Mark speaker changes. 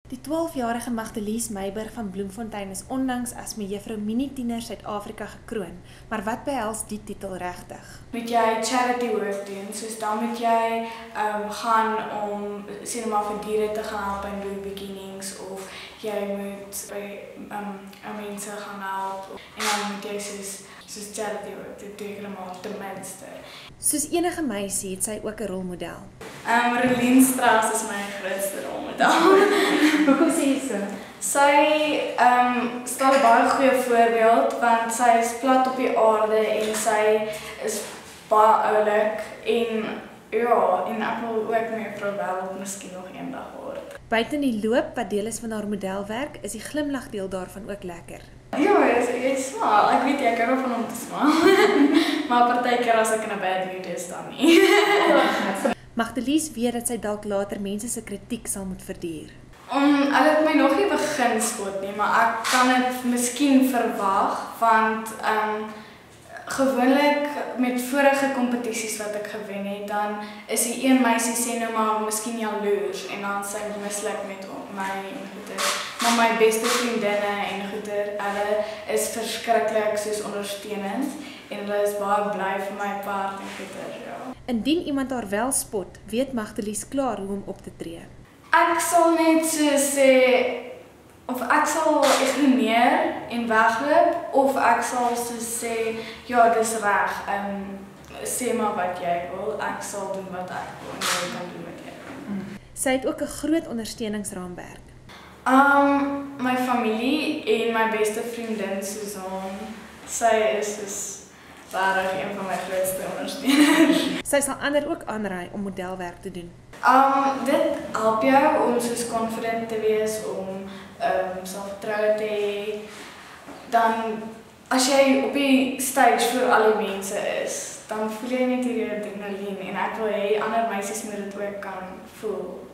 Speaker 1: Die 12-jarige Magdelies Meiburg van Bloemfontein is onlangs as mevrou Mini-tiener Suid-Afrika gekroon, maar wat behels die titel regtig?
Speaker 2: Moet jy charity work doen, soos dan moet jy gaan om sê maar vir diere te gaan help in blue beginnings of jy moet by mense gaan help en dan moet jy soos charity work doen maar ten minste.
Speaker 1: Soos enige meisie het sy ook 'n rolmodel.
Speaker 2: Relien Strauss is my grootste rolmodel.
Speaker 1: Hoekom sê jy so?
Speaker 2: Sy stel 'n baie goeie voorbeeld want sy is plat op die aarde en sy is baie oulik en ja, en ek wil ook mevrou wel miskien nog eendag word.
Speaker 1: Buiten die loop wat deel is van haar modelwerk, is die glimlagdeel daarvan ook lekker.
Speaker 2: Ja, jy smaal. Ek weet jy hou van om te smaal. Maar partykeer as ek in 'n bad mood is dan nie.
Speaker 1: Magdelies weet dat sy dalk later mense se kritiek sal moet verduur.
Speaker 2: Ek het my nog nie begin spot nie, maar ek kan dit miskien verwag want gewoonlik met vorige kompetisies wat ek gewen het, dan is die een meisie sê nou maar miskien jaloers en dan sy misluk met my en goeie. Maar my beste vriendinne en goeie, hulle is verskriklik soos ondersteunend en hulle is baie bly vir my part en goeie, ja.
Speaker 1: Indien iemand haar wel spot, weet Magdelies klaar hoe om op te tree.
Speaker 2: Ek sal net so sê of ek sal ignoreer en wegloop of ek sal so sê ja, dis reg. Sê maar wat jy wil. Ek sal doen wat ek wil en jy kan doen wat jy wil.
Speaker 1: Sy het ook 'n groot ondersteuningsraamwerk.
Speaker 2: My familie en my beste vriendin Susan. Sy is regtig een van my grootste ondersteuners.
Speaker 1: Sy sal ander ook aanraai om modelwerk te doen.
Speaker 2: Dit help jou om soos confident te wees, om selfvertroue te hê. Dan as jy op die stage voor al die mense is, dan voel jy net hierdie adrenaline en ek wil hê ander meisies moet dit ook kan voel.